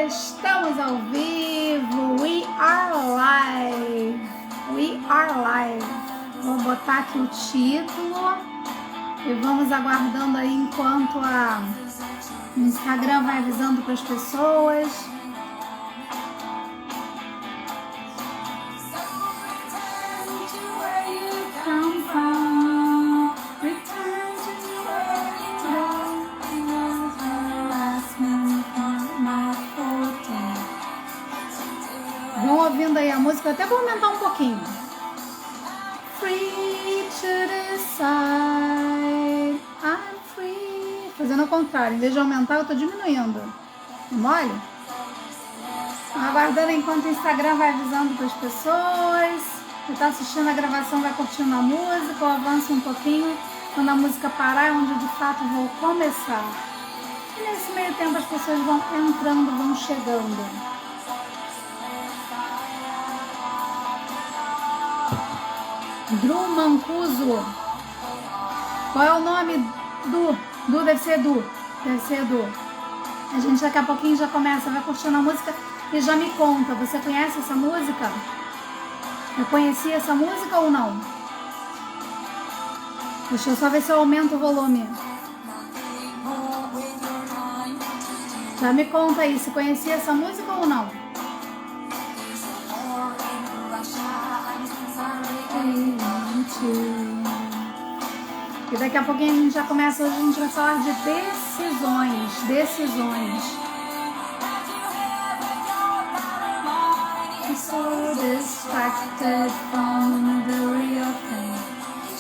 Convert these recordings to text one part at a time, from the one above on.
Estamos ao vivo, we are live. Vou botar aqui o título e vamos aguardando aí enquanto o Instagram vai avisando para as pessoas. Vão ouvindo aí a música, eu até vou aumentar um pouquinho. Free to decide, I'm free. Fazendo ao contrário, em vez de aumentar, eu tô diminuindo. Mole? Aguardando enquanto o Instagram vai avisando para as pessoas. Quem tá assistindo a gravação vai curtindo a música, eu avanço um pouquinho. Quando a música parar é onde de fato vou começar. E nesse meio tempo as pessoas vão entrando, vão chegando. Dru Mancuso. Qual é o nome do? Deve ser Edu. A gente daqui a pouquinho já começa, vai curtindo a música e já me conta. Você conhece essa música? Eu conhecia essa música ou não? Deixa eu só ver se eu aumento o volume. Já me conta aí, se conhecia essa música ou não? E daqui a pouquinho a gente já começa, hoje a gente vai falar de decisões. So distracted from the real thing.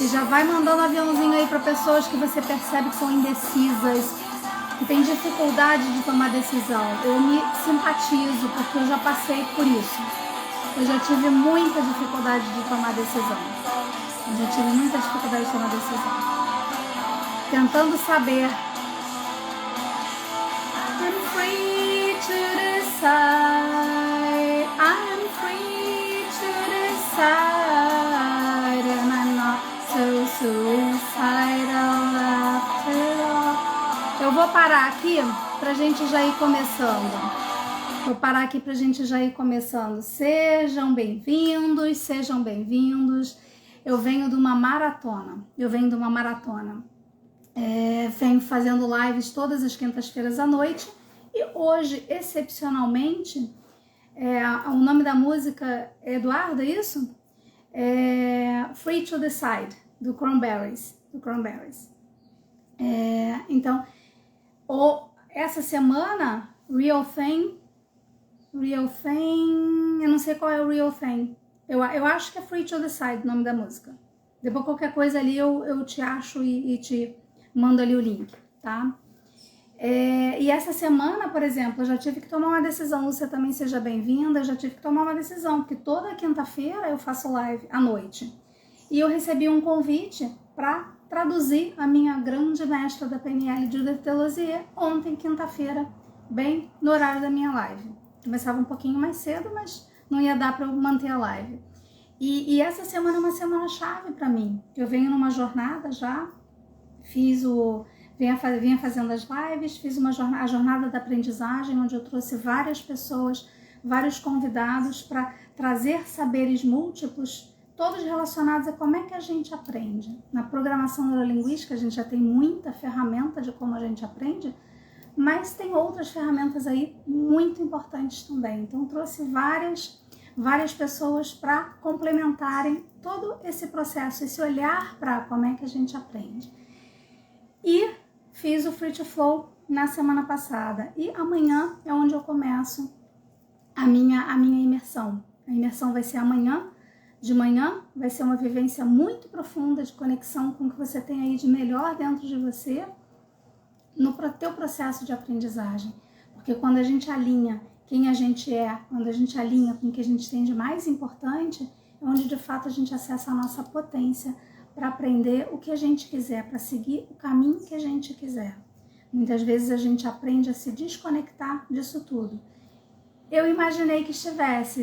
E já vai mandando aviãozinho aí para pessoas que você percebe que são indecisas, que tem dificuldade de tomar decisão. Eu me simpatizo porque eu já passei por isso. Eu já tive muita dificuldade de tomar decisão. Tentando saber. I'm free to decide. I'm free to decide. And I'm not so suicidal after all. Eu vou parar aqui pra gente já ir começando. Sejam bem-vindos. Eu venho de uma maratona. Venho fazendo lives todas as quintas-feiras à noite. E hoje, excepcionalmente, o nome da música é Eduardo, é isso? Free to Decide, do Cranberries. Então, essa semana, Real Thing, eu não sei qual é o Real Thing. Eu acho que é Free to Decide o nome da música. Depois qualquer coisa ali eu te acho e te mando ali o link, tá? E essa semana, por exemplo, eu já tive que tomar uma decisão. Você também seja bem-vinda. Eu já tive que tomar uma decisão, porque toda quinta-feira eu faço live à noite. E eu recebi um convite para traduzir a minha grande mestra da PNL, Judith Delosier, ontem, quinta-feira, bem no horário da minha live. Começava um pouquinho mais cedo, mas não ia dar para eu manter a live. E essa semana é uma semana chave para mim. Eu venho numa jornada já, vinha fazendo as lives, fiz a jornada da aprendizagem, onde eu trouxe várias pessoas, vários convidados para trazer saberes múltiplos, todos relacionados a como é que a gente aprende. Na programação neurolinguística a gente já tem muita ferramenta de como a gente aprende, mas tem outras ferramentas aí muito importantes também. Então trouxe várias pessoas para complementarem todo esse processo, esse olhar para como é que a gente aprende. E fiz o Free to Flow na semana passada. E amanhã é onde eu começo a minha imersão. A imersão vai ser amanhã, de manhã, vai ser uma vivência muito profunda de conexão com o que você tem aí de melhor dentro de você, no teu processo de aprendizagem. Porque quando a gente alinha quem a gente é, quando a gente alinha com o que a gente tem de mais importante, é onde de fato a gente acessa a nossa potência para aprender o que a gente quiser, para seguir o caminho que a gente quiser. Muitas vezes a gente aprende a se desconectar disso tudo. Eu imaginei que estivesse,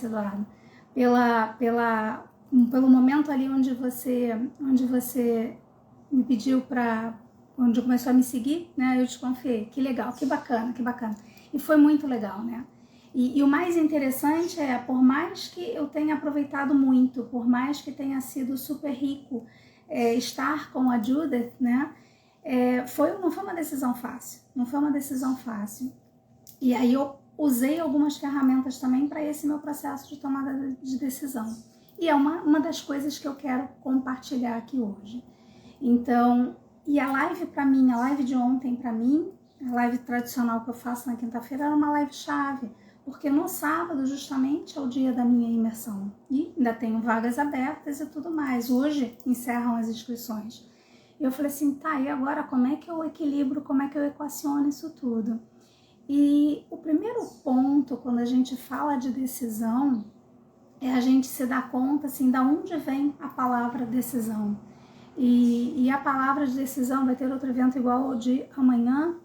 Eduardo, pelo momento ali onde você me pediu para, onde começou a me seguir, né? Eu desconfiei. Que legal, que bacana. E foi muito legal, né? E o mais interessante é, por mais que eu tenha aproveitado muito, por mais que tenha sido super rico estar com a Judith, né? Não foi uma decisão fácil, não foi uma decisão fácil. E aí eu usei algumas ferramentas também para esse meu processo de tomada de decisão. E é uma das coisas que eu quero compartilhar aqui hoje. Então, e a live para mim, a live de ontem para mim, a live tradicional que eu faço na quinta-feira era uma live chave, porque no sábado justamente é o dia da minha imersão e ainda tenho vagas abertas e tudo mais. Hoje encerram as inscrições. E eu falei assim, tá, e agora como é que eu equilibro, como é que eu equaciono isso tudo? E o primeiro ponto, quando a gente fala de decisão, é a gente se dar conta, assim, da onde vem a palavra decisão. E a palavra de decisão vai ter outro evento igual ao de amanhã.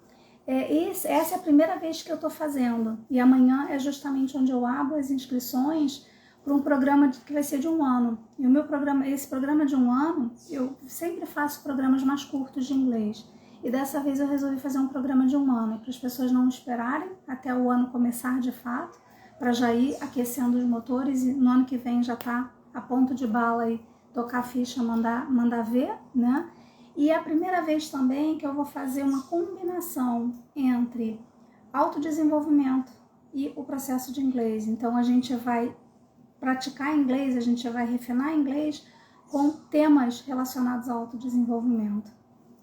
Essa é a primeira vez que eu estou fazendo. E amanhã é justamente onde eu abro as inscrições para um programa que vai ser de 1 ano. E o meu programa, esse programa de 1 ano, eu sempre faço programas mais curtos de inglês. E dessa vez eu resolvi fazer um programa de 1 ano, para as pessoas não esperarem até o ano começar de fato, para já ir aquecendo os motores e no ano que vem já tá a ponto de bala e tocar a ficha, mandar ver, né? E é a primeira vez também que eu vou fazer uma combinação entre autodesenvolvimento e o processo de inglês. Então a gente vai praticar inglês, a gente vai refinar inglês com temas relacionados ao autodesenvolvimento.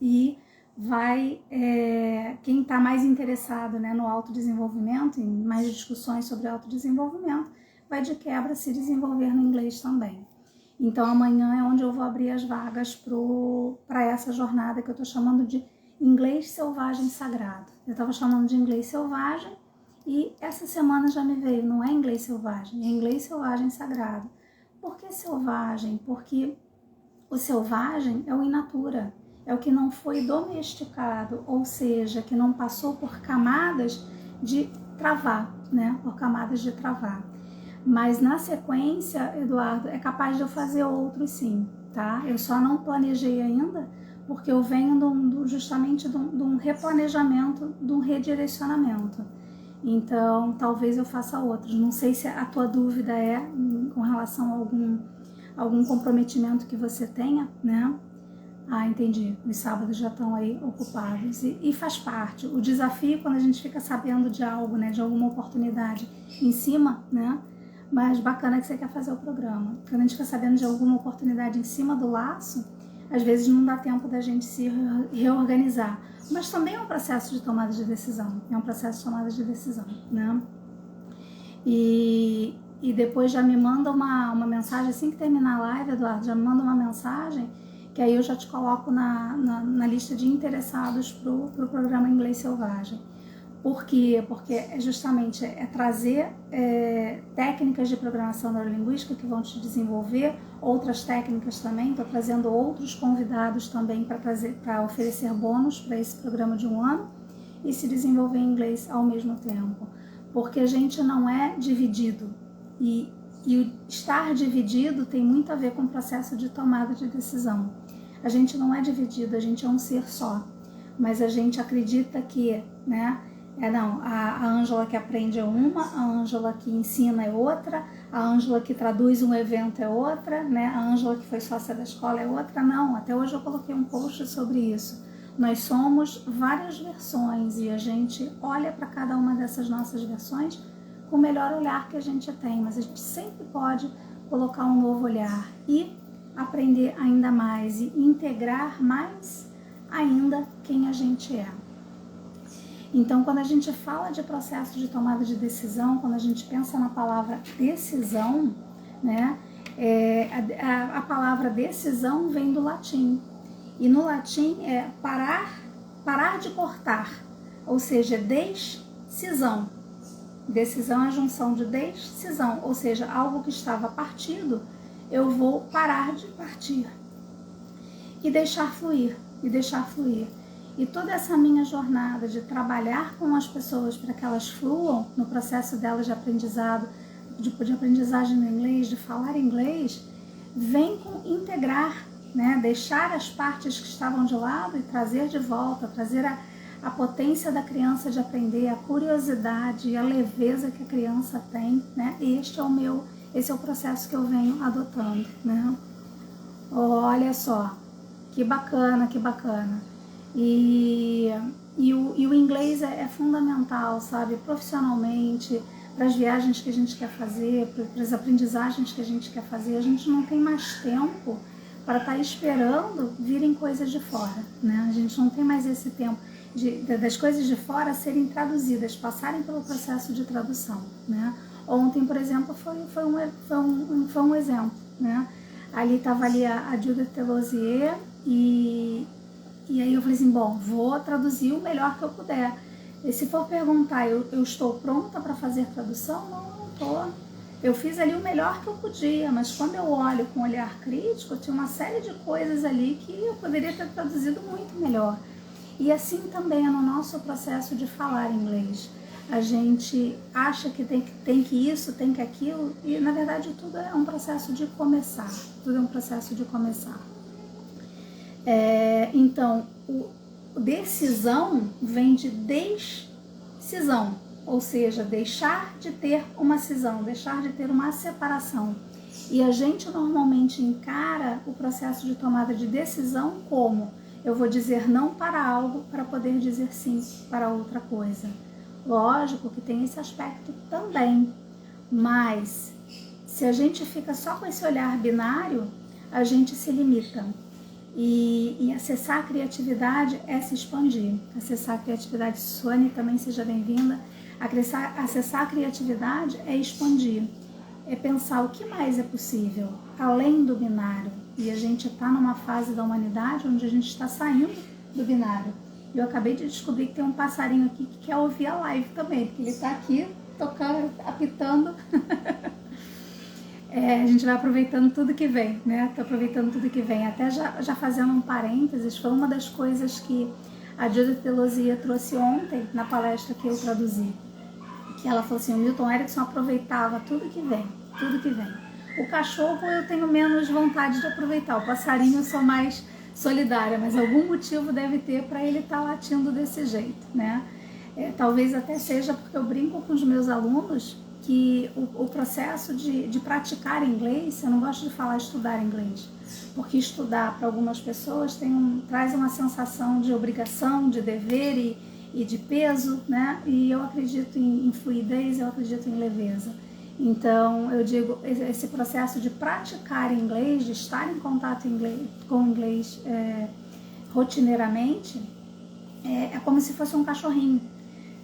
E quem está mais interessado, né, no autodesenvolvimento, em mais discussões sobre autodesenvolvimento, vai de quebra se desenvolver no inglês também. Então amanhã é onde eu vou abrir as vagas para essa jornada que eu estou chamando de Inglês Selvagem Sagrado. Eu estava chamando de Inglês Selvagem e essa semana já me veio, não é Inglês Selvagem, é Inglês Selvagem Sagrado. Por que selvagem? Porque o selvagem é o in natura, é o que não foi domesticado, ou seja, que não passou por camadas de travar, né? Por camadas de travar. Mas na sequência, Eduardo, é capaz de eu fazer outros sim, tá? Eu só não planejei ainda, porque eu venho justamente de um replanejamento, de um redirecionamento. Então, talvez eu faça outros. Não sei se a tua dúvida é com relação a algum comprometimento que você tenha, né? Ah, entendi. Os sábados já estão aí ocupados. E faz parte. O desafio, quando a gente fica sabendo de algo, né? De alguma oportunidade em cima, né? Mas bacana que você quer fazer o programa. Quando a gente fica sabendo de alguma oportunidade em cima do laço, às vezes não dá tempo da gente se reorganizar. Mas também é um processo de tomada de decisão. É um processo de tomada de decisão, né? E depois já me manda uma mensagem, assim que terminar a live, Eduardo, já me manda uma mensagem, que aí eu já te coloco na lista de interessados pro programa Inglês Selvagem. Por quê? Porque justamente trazer técnicas de programação neurolinguística que vão te desenvolver, outras técnicas também, estou trazendo outros convidados também para oferecer bônus para esse programa de 1 ano e se desenvolver em inglês ao mesmo tempo. Porque a gente não é dividido e o estar dividido tem muito a ver com o processo de tomada de decisão. A gente não é dividido, a gente é um ser só, mas a gente acredita que, né? A Ângela que aprende é uma, a Ângela que ensina é outra, a Ângela que traduz um evento é outra, né? A Ângela que foi sócia da escola é outra. Não, até hoje eu coloquei um post sobre isso. Nós somos várias versões e a gente olha para cada uma dessas nossas versões com o melhor olhar que a gente tem, mas a gente sempre pode colocar um novo olhar e aprender ainda mais e integrar mais ainda quem a gente é. Então, quando a gente fala de processo de tomada de decisão, quando a gente pensa na palavra decisão, né, a palavra decisão vem do latim. E no latim é parar de cortar, ou seja, descisão. Decisão é a junção de descisão, ou seja, algo que estava partido, eu vou parar de partir e deixar fluir, E toda essa minha jornada de trabalhar com as pessoas para que elas fluam no processo delas de aprendizado, de aprendizagem no inglês, de falar inglês, vem com integrar, né? Deixar as partes que estavam de lado e trazer de volta, trazer a potência da criança de aprender, a curiosidade e a leveza que a criança tem, né? Esse é o processo que eu venho adotando, né? Olha só, que bacana, que bacana. E o inglês é fundamental, sabe? Profissionalmente, para as viagens que a gente quer fazer, para as aprendizagens que a gente quer fazer, a gente não tem mais tempo para estar esperando virem coisas de fora, né? A gente não tem mais esse tempo das coisas de fora serem traduzidas, passarem pelo processo de tradução, né? Ontem, por exemplo, foi um exemplo, né? Ali estava a Judith Telosier e aí eu falei assim, bom, vou traduzir o melhor que eu puder. E se for perguntar, eu estou pronta para fazer tradução? Não estou. Eu fiz ali o melhor que eu podia, mas quando eu olho com um olhar crítico, tinha uma série de coisas ali que eu poderia ter traduzido muito melhor. E assim também é no nosso processo de falar inglês. A gente acha que tem que isso, tem que aquilo, e na verdade tudo é um processo de começar. Tudo é um processo de começar. Então, decisão vem de decisão, ou seja, deixar de ter uma cisão, deixar de ter uma separação. E a gente normalmente encara o processo de tomada de decisão como: eu vou dizer não para algo para poder dizer sim para outra coisa. Lógico que tem esse aspecto também, mas se a gente fica só com esse olhar binário, a gente se limita. E acessar a criatividade é se expandir. Acessar a criatividade, Suane, também seja bem-vinda. Acessar a criatividade é expandir. É pensar o que mais é possível, além do binário. E a gente está numa fase da humanidade onde a gente está saindo do binário. Eu acabei de descobrir que tem um passarinho aqui que quer ouvir a live também, porque ele está aqui tocando, apitando. A gente vai aproveitando tudo que vem, né? Tô aproveitando tudo que vem. Até já fazendo um parênteses, foi uma das coisas que a Judith Telosier trouxe ontem na palestra que eu traduzi. Que ela falou assim, o Milton Erickson aproveitava tudo que vem, tudo que vem. O cachorro eu tenho menos vontade de aproveitar, o passarinho eu sou mais solidária, mas algum motivo deve ter para ele estar latindo desse jeito, né? Talvez até seja porque eu brinco com os meus alunos que o processo de praticar inglês, eu não gosto de falar estudar inglês, porque estudar para algumas pessoas traz uma sensação de obrigação, de dever e de peso, né? E eu acredito em fluidez, eu acredito em leveza. Então, eu digo, esse processo de praticar inglês, de estar em contato com inglês rotineiramente, é como se fosse um cachorrinho,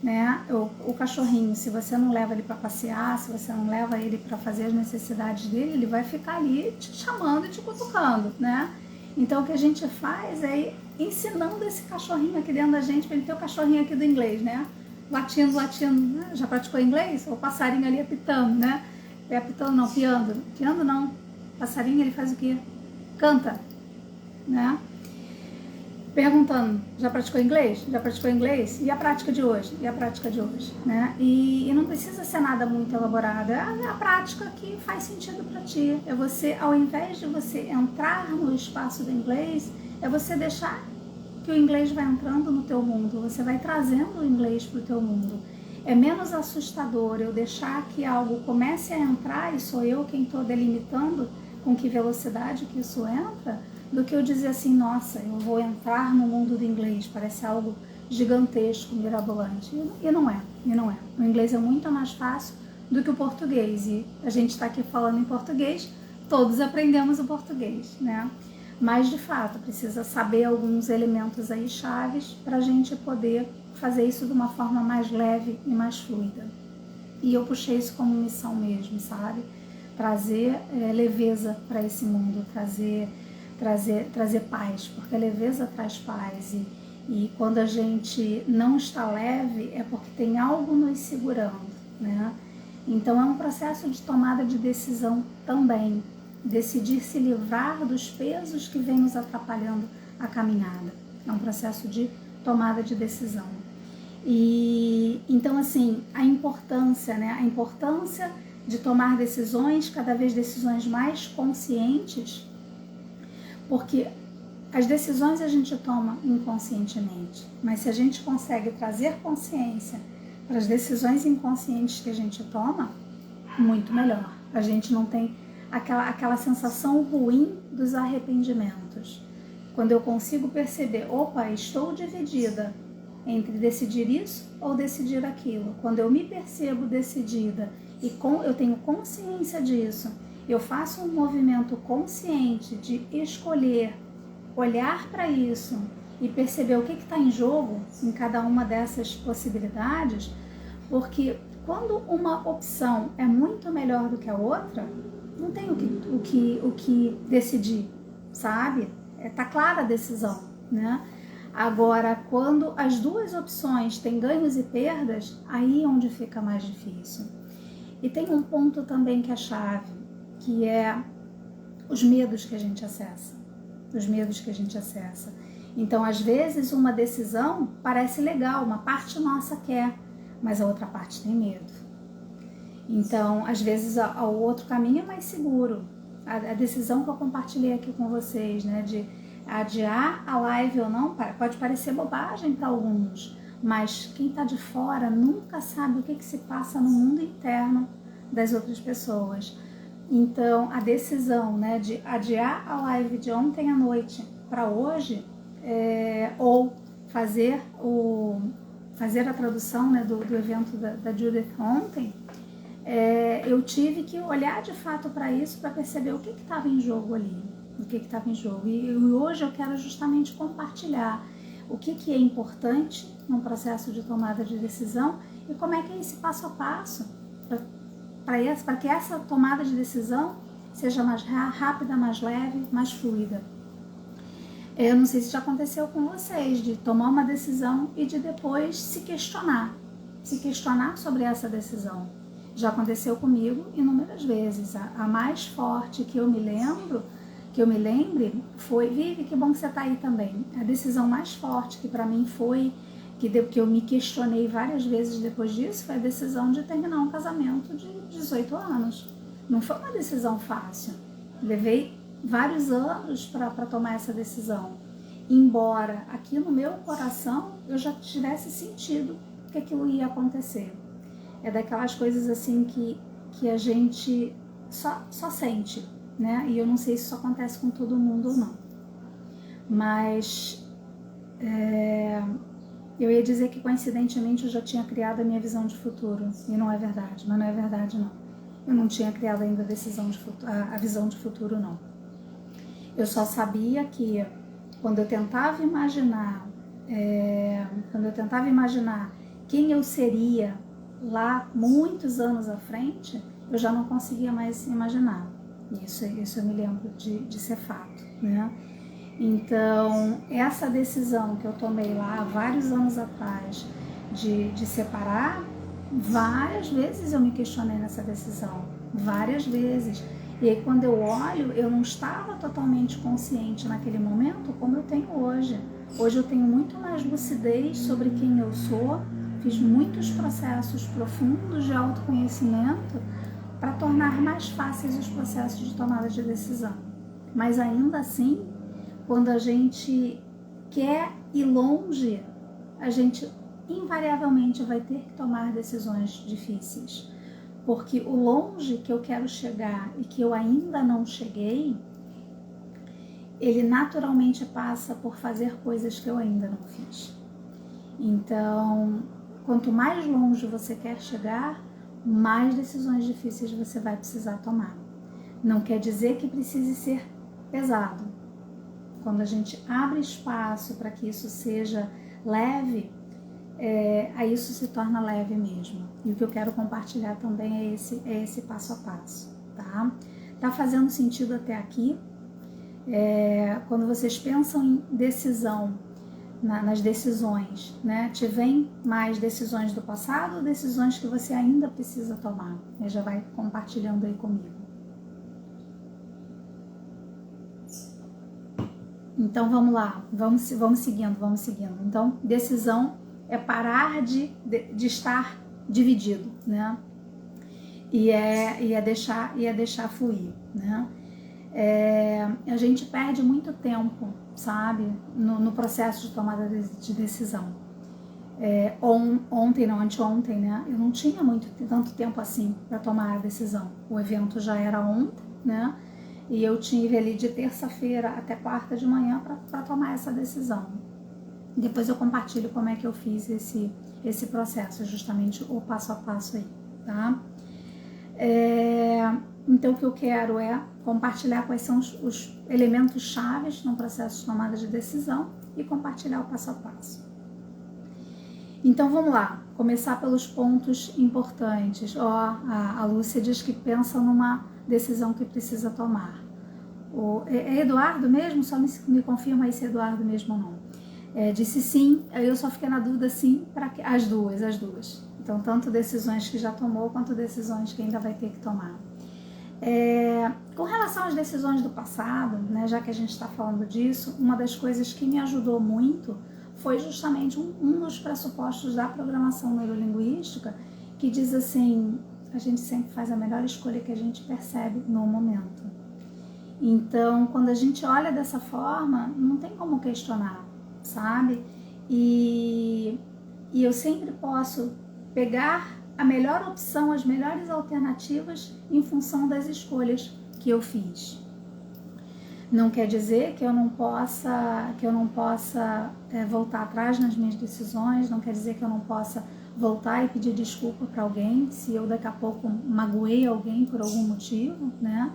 né? O cachorrinho, se você não leva ele para passear, se você não leva ele para fazer as necessidades dele, ele vai ficar ali te chamando e te cutucando, né? Então, o que a gente faz é ir ensinando esse cachorrinho aqui dentro da gente, para ele ter o cachorrinho aqui do inglês, né? Latindo, né? Já praticou inglês? O passarinho ali apitando, né? Apitando não, piando. Piando não. Passarinho, ele faz o quê? Canta, né? Perguntando, já praticou inglês? Já praticou inglês? E a prática de hoje? E a prática de hoje, né? E não precisa ser nada muito elaborado. É a prática que faz sentido para ti. É você, ao invés de você entrar no espaço do inglês, é você deixar que o inglês vai entrando no teu mundo, você vai trazendo o inglês para o teu mundo. É menos assustador eu deixar que algo comece a entrar e sou eu quem estou delimitando com que velocidade que isso entra, do que eu dizer assim, nossa, eu vou entrar no mundo do inglês, parece algo gigantesco, mirabolante. E não é. O inglês é muito mais fácil do que o português. E a gente está aqui falando em português, todos aprendemos o português, né? Mas, de fato, precisa saber alguns elementos aí chaves para a gente poder fazer isso de uma forma mais leve e mais fluida. E eu puxei isso como missão mesmo, sabe? Trazer leveza para esse mundo, trazer paz, porque a leveza traz paz. E quando a gente não está leve, é porque tem algo nos segurando, né? Então, é um processo de tomada de decisão também. Decidir se livrar dos pesos que vêm nos atrapalhando a caminhada. É um processo de tomada de decisão. E então, assim, a importância, né? A importância de tomar decisões, cada vez decisões mais conscientes, porque As decisões a gente toma inconscientemente, mas se a gente consegue trazer consciência para as decisões inconscientes que a gente toma, muito melhor. A gente não tem aquela sensação ruim dos arrependimentos. Quando eu consigo perceber, opa, estou dividida entre decidir isso ou decidir aquilo. Quando eu me percebo decidida e eu tenho consciência disso, eu faço um movimento consciente de escolher, olhar para isso e perceber o que está em jogo em cada uma dessas possibilidades, porque quando uma opção é muito melhor do que a outra, não tem o que decidir, sabe? Tá clara a decisão, né? Agora, quando as duas opções têm ganhos e perdas, aí é onde fica mais difícil. E tem um ponto também que é chave, que é os medos que a gente acessa. Os medos que a gente acessa. Então, às vezes, uma decisão parece legal, uma parte nossa quer, mas a outra parte tem medo. Então, às vezes, o outro caminho é mais seguro. A decisão que eu compartilhei aqui com vocês, né, de adiar a live ou não, pode parecer bobagem para alguns, mas quem está de fora nunca sabe o que se passa no mundo interno das outras pessoas. Então, a decisão, né, de adiar a live de ontem à noite para hoje, ou fazer a tradução, né, do evento da Judith ontem, eu tive que olhar de fato para isso, para perceber o que estava em jogo ali, E hoje eu quero justamente compartilhar o que é importante num processo de tomada de decisão e como é que é esse passo a passo para que essa tomada de decisão seja mais rápida, mais leve, mais fluida. Eu não sei se já aconteceu com vocês, de tomar uma decisão e de depois se questionar sobre essa decisão. Já aconteceu comigo inúmeras vezes. A mais forte que eu me lembre foi, Vivi, que bom que você está aí também. A decisão mais forte que para mim foi, que eu me questionei várias vezes depois disso, foi a decisão de terminar um casamento de 18 anos. Não foi uma decisão fácil. Levei vários anos para tomar essa decisão. Embora aqui no meu coração eu já tivesse sentido que aquilo ia acontecer. É daquelas coisas assim que a gente só sente, né? E eu não sei se isso acontece com todo mundo ou não. Mas eu ia dizer que coincidentemente eu já tinha criado a minha visão de futuro. E não é verdade, mas não é verdade não. Eu não tinha criado ainda a visão de futuro não. Eu só sabia que quando eu tentava imaginar quem eu seria lá muitos anos à frente, eu já não conseguia mais imaginar. Isso eu me lembro de ser fato, né? Então, essa decisão que eu tomei lá vários anos atrás de separar, várias vezes eu me questionei nessa decisão, várias vezes. E aí, quando eu olho, eu não estava totalmente consciente naquele momento como eu tenho hoje. Hoje eu tenho muito mais lucidez sobre quem eu sou, fiz muitos processos profundos de autoconhecimento para tornar mais fáceis os processos de tomada de decisão. Mas ainda assim, quando a gente quer ir longe, a gente invariavelmente vai ter que tomar decisões difíceis. Porque o longe que eu quero chegar e que eu ainda não cheguei, ele naturalmente passa por fazer coisas que eu ainda não fiz. Então, quanto mais longe você quer chegar, mais decisões difíceis você vai precisar tomar. Não quer dizer que precise ser pesado. Quando a gente abre espaço para que isso seja leve, aí isso se torna leve mesmo. E o que eu quero compartilhar também é esse passo a passo, tá? Tá fazendo sentido até aqui? Quando vocês pensam em decisão, nas decisões, né? Te vem mais decisões do passado ou decisões que você ainda precisa tomar? E já vai compartilhando aí comigo. Então vamos lá, vamos seguindo. Então, decisão é parar de estar dividido, né? E é deixar fluir, né? A gente perde muito tempo, sabe, no processo de tomada de decisão. Ontem, não, anteontem, né, eu não tinha tanto tempo assim para tomar a decisão. O evento já era ontem, né, e eu tive ali de terça-feira até quarta de manhã para tomar essa decisão. Depois eu compartilho como é que eu fiz esse processo, justamente o passo a passo aí, tá? Então, o que eu quero é compartilhar quais são os elementos chaves no processo de tomada de decisão e compartilhar o passo a passo. Então, vamos lá, começar pelos pontos importantes. A Lúcia diz que pensa numa decisão que precisa tomar. É Eduardo mesmo? Só me confirma aí se é Eduardo mesmo ou não. Disse sim, eu só fiquei na dúvida sim, para as duas. Então, tanto decisões que já tomou, quanto decisões que ainda vai ter que tomar. Com relação às decisões do passado, né, já que a gente está falando disso, uma das coisas que me ajudou muito foi justamente um dos pressupostos da programação neurolinguística, que diz assim, a gente sempre faz a melhor escolha que a gente percebe no momento. Então, quando a gente olha dessa forma, não tem como questionar, sabe? E eu sempre posso pegar a melhor opção, as melhores alternativas em função das escolhas que eu fiz. Não quer dizer que eu não possa voltar atrás nas minhas decisões, não quer dizer que eu não possa voltar e pedir desculpa para alguém se eu daqui a pouco magoei alguém por algum motivo, né?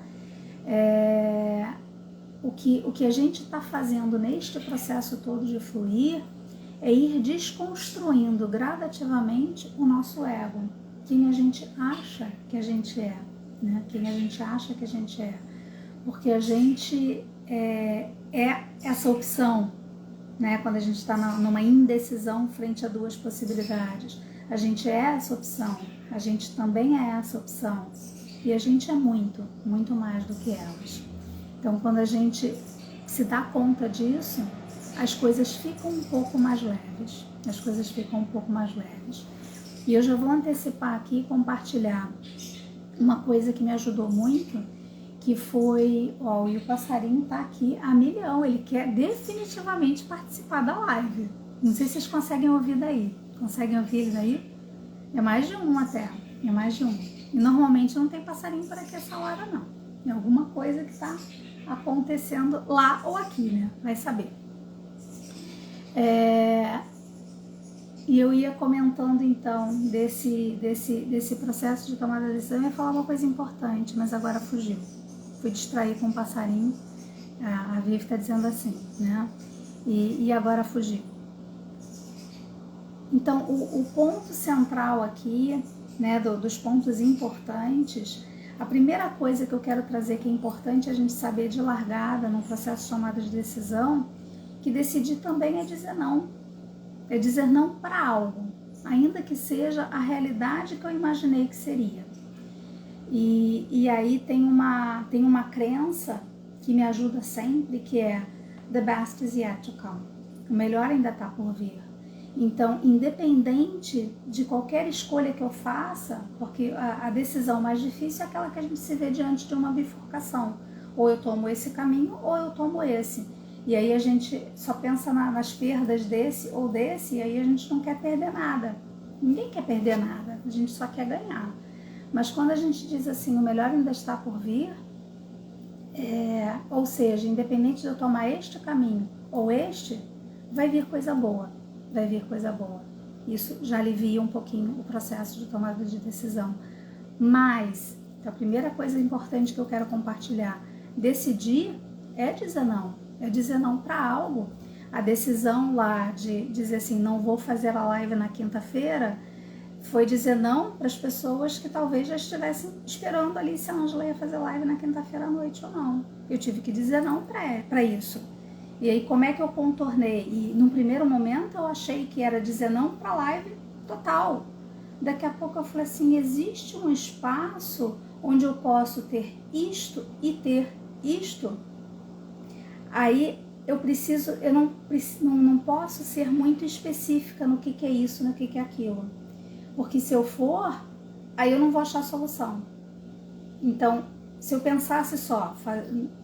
O que a gente está fazendo neste processo todo de fluir é ir desconstruindo gradativamente o nosso ego, quem a gente acha que a gente é, né? Quem a gente acha que a gente é. Porque a gente é essa opção, né? Quando a gente está numa indecisão frente a duas possibilidades. A gente é essa opção, a gente também é essa opção. E a gente é muito, muito mais do que elas. Então, quando a gente se dá conta disso, as coisas ficam um pouco mais leves. E eu já vou antecipar aqui e compartilhar uma coisa que me ajudou muito, que foi, e o passarinho tá aqui a milhão, ele quer definitivamente participar da live. Não sei se vocês conseguem ouvir daí. Conseguem ouvir ele daí? É mais de um até, E normalmente não tem passarinho por aqui essa hora, não. É alguma coisa que tá acontecendo lá ou aqui, né? Vai saber. E eu ia comentando então desse processo de tomada de decisão. Eu ia falar uma coisa importante, mas agora fugiu. Fui distrair com um passarinho. A Vivi está dizendo assim, né? E agora fugiu. Então, o ponto central aqui, né, dos pontos importantes, a primeira coisa que eu quero trazer que é importante a gente saber de largada no processo de tomada de decisão, que decidir também é dizer não. É dizer não para algo, ainda que seja a realidade que eu imaginei que seria. E aí tem uma crença que me ajuda sempre, que é the best is yet to come. O melhor ainda está por vir. Então, independente de qualquer escolha que eu faça, porque a decisão mais difícil é aquela que a gente se vê diante de uma bifurcação. Ou eu tomo esse caminho, ou eu tomo esse. E aí a gente só pensa nas perdas desse ou desse, e aí a gente não quer perder nada. Ninguém quer perder nada, a gente só quer ganhar. Mas quando a gente diz assim, o melhor ainda está por vir, ou seja, independente de eu tomar este caminho ou este, vai vir coisa boa. Isso já alivia um pouquinho o processo de tomada de decisão. Mas, a primeira coisa importante que eu quero compartilhar, decidir é dizer não para algo. A decisão lá de dizer assim, não vou fazer a live na quinta-feira, foi dizer não para as pessoas que talvez já estivessem esperando ali se a Ângela ia fazer live na quinta-feira à noite ou não. Eu tive que dizer não para isso. E aí, como é que eu contornei? E num primeiro momento eu achei que era dizer não para a live total. Daqui a pouco eu falei assim, existe um espaço onde eu posso ter isto e ter isto. Aí eu não posso ser muito específica no que é isso, no que é aquilo. Porque se eu for, aí eu não vou achar solução. Então, se eu pensasse só,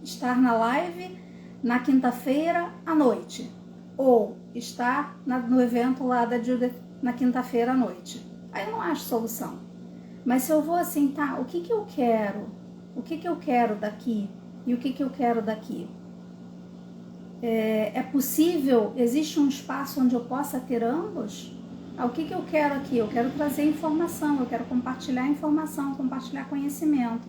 estar na live na quinta-feira à noite, ou estar no evento lá da Judith na quinta-feira à noite, aí eu não acho solução. Mas se eu vou assim, tá, o que que eu quero? O que que eu quero daqui? E o que que eu quero daqui? É possível, existe um espaço onde eu possa ter ambos? O que que eu quero aqui? Eu quero trazer informação, eu quero compartilhar informação, compartilhar conhecimento.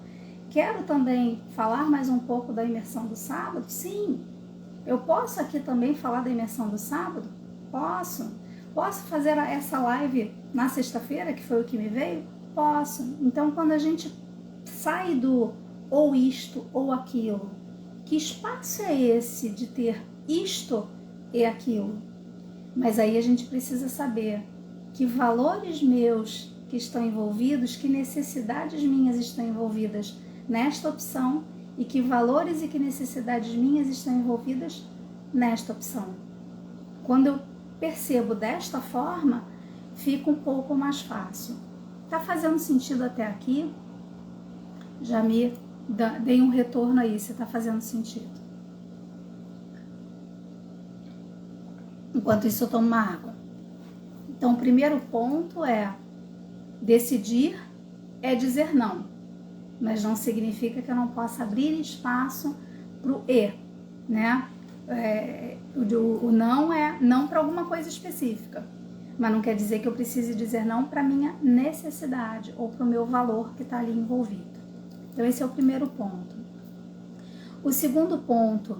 Quero também falar mais um pouco da imersão do sábado? Sim. Eu posso aqui também falar da imersão do sábado? Posso. Posso fazer essa live na sexta-feira, que foi o que me veio? Posso. Então, quando a gente sai do ou isto ou aquilo, que espaço é esse de ter isto e aquilo? Mas aí a gente precisa saber que valores meus que estão envolvidos, que necessidades minhas estão envolvidas nesta opção e que valores e que necessidades minhas estão envolvidas nesta opção. Quando eu percebo desta forma, fica um pouco mais fácil. Tá fazendo sentido até aqui? Já me dei um retorno aí, se tá fazendo sentido. Enquanto isso eu tomo uma água. Então o primeiro ponto é decidir é dizer não, mas não significa que eu não possa abrir espaço para o e, né? O não é não para alguma coisa específica, mas não quer dizer que eu precise dizer não para minha necessidade ou para o meu valor que está ali envolvido. Então esse é o primeiro ponto. O segundo ponto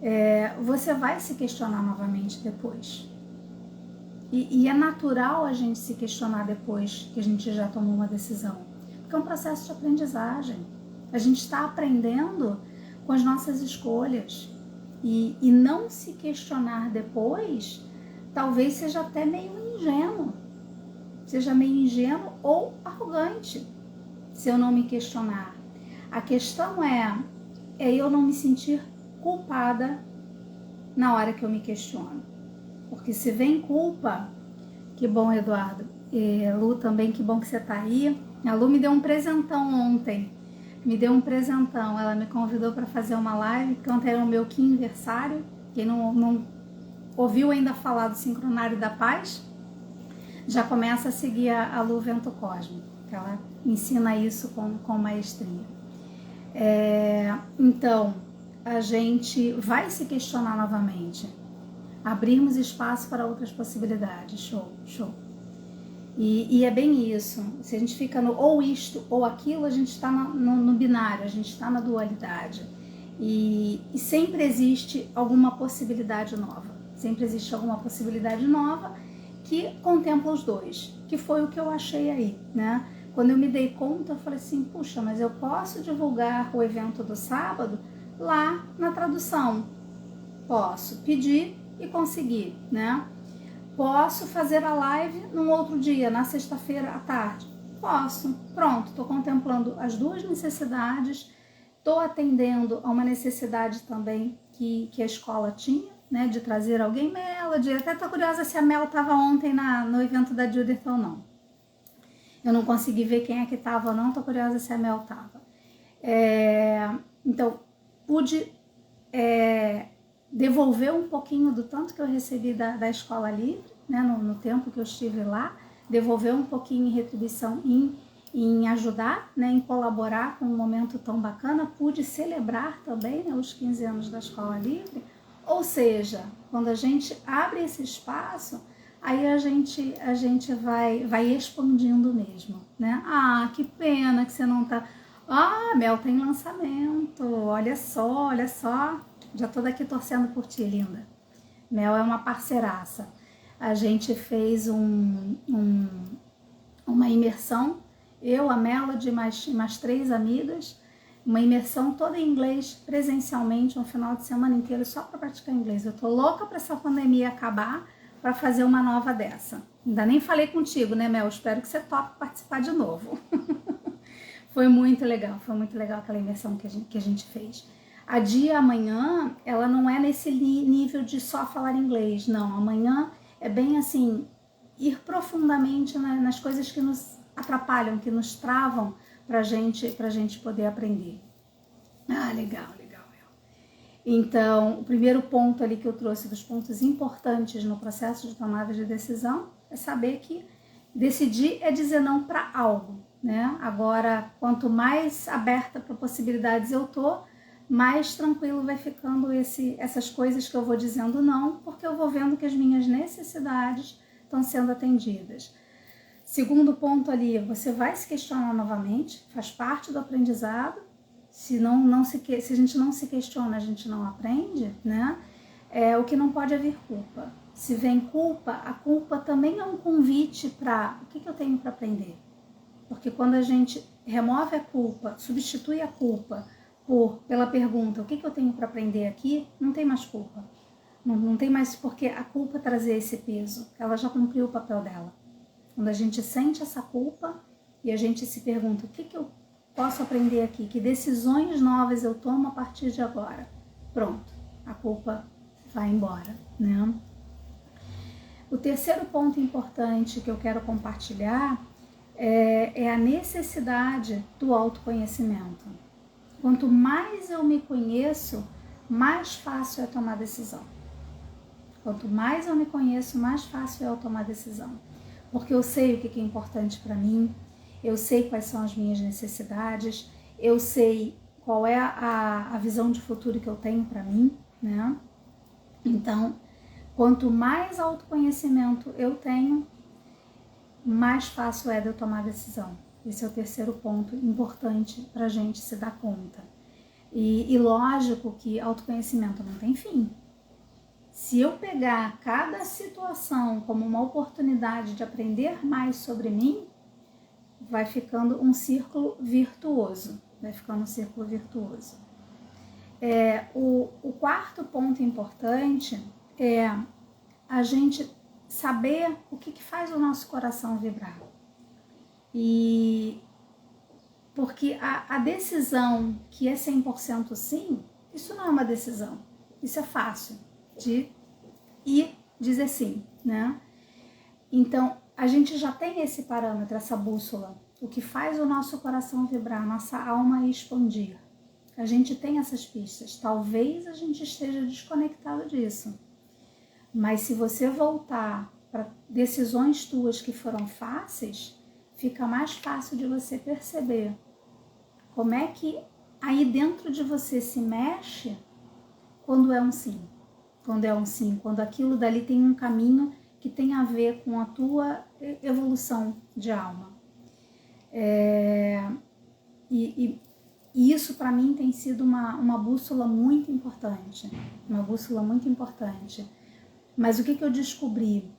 é, você vai se questionar novamente depois. E é natural a gente se questionar depois que a gente já tomou uma decisão, porque é um processo de aprendizagem. A gente está aprendendo com as nossas escolhas. E não se questionar depois, talvez seja até meio ingênuo. Seja meio ingênuo ou arrogante, se eu não me questionar. A questão é eu não me sentir culpada na hora que eu me questiono. Porque se vem culpa, que bom, Eduardo. E Lu também, que bom que você está aí. A Lu me deu um presentão ontem. Ela me convidou para fazer uma live, porque ontem era o meu quinversário. Quem não ouviu ainda falar do Sincronário da Paz, já começa a seguir a Lu Vento Cósmico, que ela ensina isso com maestria. Então, a gente vai se questionar novamente. Abrirmos espaço para outras possibilidades. Show. E é bem isso. Se a gente fica no ou isto ou aquilo, a gente está no binário, a gente está na dualidade. E sempre existe alguma possibilidade nova. Sempre existe alguma possibilidade nova que contempla os dois, que foi o que eu achei aí, né? Quando eu me dei conta, eu falei assim, puxa, mas eu posso divulgar o evento do sábado lá na tradução. Posso pedir e conseguir, né? Posso fazer a live num outro dia, na sexta-feira à tarde? Posso. Pronto, estou contemplando as duas necessidades, estou atendendo a uma necessidade também que a escola tinha, né, de trazer alguém. Melody, até estou curiosa se a Mel estava ontem no evento da Judith ou não. Eu não consegui ver quem é que estava ou não, estou curiosa se a Mel estava. Então, pude devolver um pouquinho do tanto que eu recebi da Escola Livre, né, no tempo que eu estive lá, devolver um pouquinho em retribuição em ajudar, né, em colaborar com um momento tão bacana. Pude celebrar também, né, os 15 anos da Escola Livre. Ou seja, quando a gente abre esse espaço, aí a gente vai expandindo mesmo, né? Ah, que pena que você não tá... Ah, Mel tem lançamento, olha só, já tô daqui torcendo por ti, linda. Mel é uma parceiraça. A gente fez uma imersão, eu, a Melody, mais 3 amigas, uma imersão toda em inglês, presencialmente, um final de semana inteiro só para praticar inglês. Eu tô louca para essa pandemia acabar, para fazer uma nova dessa. Ainda nem falei contigo, né, Mel? Espero que você tope participar de novo. Foi muito legal aquela imersão que a gente fez. A dia amanhã, ela não é nesse nível de só falar inglês, não. Amanhã é bem assim, ir profundamente nas coisas que nos atrapalham, que nos travam pra gente poder aprender. Legal. Então, o primeiro ponto ali que eu trouxe dos pontos importantes no processo de tomada de decisão é saber que decidir é dizer não para algo, né? Agora, quanto mais aberta para possibilidades eu tô, mais tranquilo vai ficando essas coisas que eu vou dizendo não, porque eu vou vendo que as minhas necessidades estão sendo atendidas. Segundo ponto ali, você vai se questionar novamente, faz parte do aprendizado. Se a gente não se questiona, a gente não aprende, né? O que não pode é vir culpa. Se vem culpa, a culpa também é um convite para o que eu tenho para aprender. Porque quando a gente remove a culpa, substitui a culpa pela pergunta, o que eu tenho para aprender aqui, não tem mais culpa. Não tem mais porque a culpa trazer esse peso, ela já cumpriu o papel dela. Quando a gente sente essa culpa e a gente se pergunta, o que eu posso aprender aqui? Que decisões novas eu tomo a partir de agora? Pronto, a culpa vai embora, né? O terceiro ponto importante que eu quero compartilhar é a necessidade do autoconhecimento. Quanto mais eu me conheço, mais fácil é tomar decisão. Quanto mais eu me conheço, mais fácil é eu tomar decisão. Porque eu sei o que é importante para mim, eu sei quais são as minhas necessidades, eu sei qual é a visão de futuro que eu tenho para mim, né? Então, quanto mais autoconhecimento eu tenho, mais fácil é de eu tomar decisão. Esse é o terceiro ponto importante para a gente se dar conta. E lógico que autoconhecimento não tem fim. Se eu pegar cada situação como uma oportunidade de aprender mais sobre mim, vai ficando um círculo virtuoso. O quarto ponto importante é a gente saber o que faz o nosso coração vibrar. E porque a decisão que é 100% sim, isso não é uma decisão. Isso é fácil de ir dizer sim, né? Então, a gente já tem esse parâmetro, essa bússola, o que faz o nosso coração vibrar, nossa alma expandir. A gente tem essas pistas. Talvez a gente esteja desconectado disso. Mas se você voltar para decisões tuas que foram fáceis, fica mais fácil de você perceber como é que aí dentro de você se mexe quando é um sim. Quando aquilo dali tem um caminho que tem a ver com a tua evolução de alma. E isso para mim tem sido uma bússola muito importante. Mas o que eu descobri?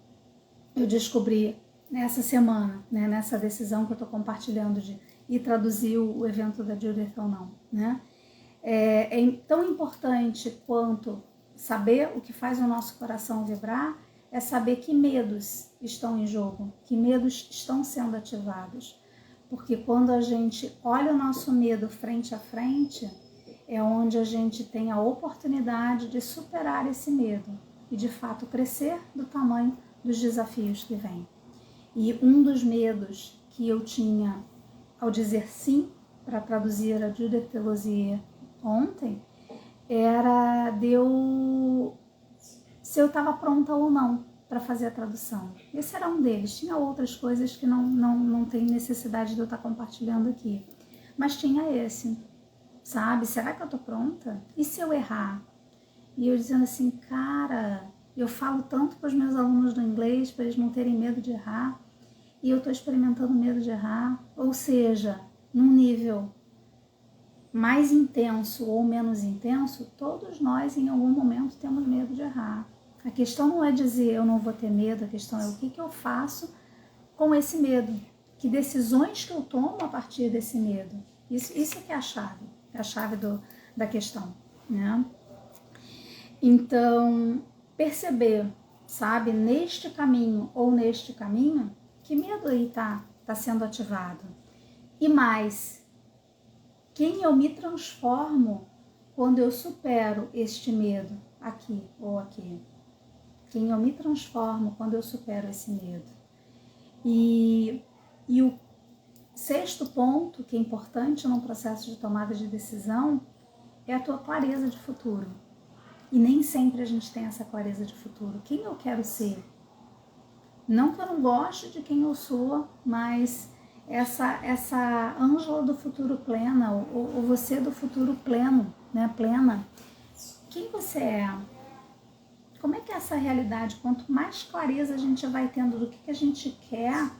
Eu descobri nessa semana, né, nessa decisão que eu estou compartilhando de ir traduzir o evento da Judith ou não, né? É tão importante quanto saber o que faz o nosso coração vibrar, é saber que medos estão em jogo, que medos estão sendo ativados. Porque quando a gente olha o nosso medo frente a frente, é onde a gente tem a oportunidade de superar esse medo e de fato crescer do tamanho dos desafios que vêm. E um dos medos que eu tinha ao dizer sim para traduzir a Judith Delosier ontem era se eu estava pronta ou não para fazer a tradução. Esse era um deles. Tinha outras coisas que não tem necessidade de eu estar compartilhando aqui. Mas tinha esse, sabe? Será que eu estou pronta? E se eu errar? E eu dizendo assim, cara, eu falo tanto para os meus alunos do inglês, para eles não terem medo de errar, e eu estou experimentando medo de errar. Ou seja, num nível mais intenso ou menos intenso, todos nós em algum momento temos medo de errar. A questão não é dizer eu não vou ter medo, a questão é o que eu faço com esse medo. Que decisões que eu tomo a partir desse medo. Isso é que é a chave da questão, né? Então, perceber, sabe, neste caminho ou neste caminho, que medo aí tá sendo ativado. E mais, quem eu me transformo quando eu supero este medo aqui ou aqui. Quem eu me transformo quando eu supero esse medo. E o sexto ponto, que é importante no processo de tomada de decisão, é a tua clareza de futuro. E nem sempre a gente tem essa clareza de futuro. Quem eu quero ser? Não que eu não goste de quem eu sou, mas essa Ângela do futuro plena, ou você do futuro pleno, né? Plena. Quem você é? Como é que é essa realidade? Quanto mais clareza a gente vai tendo do que a gente quer,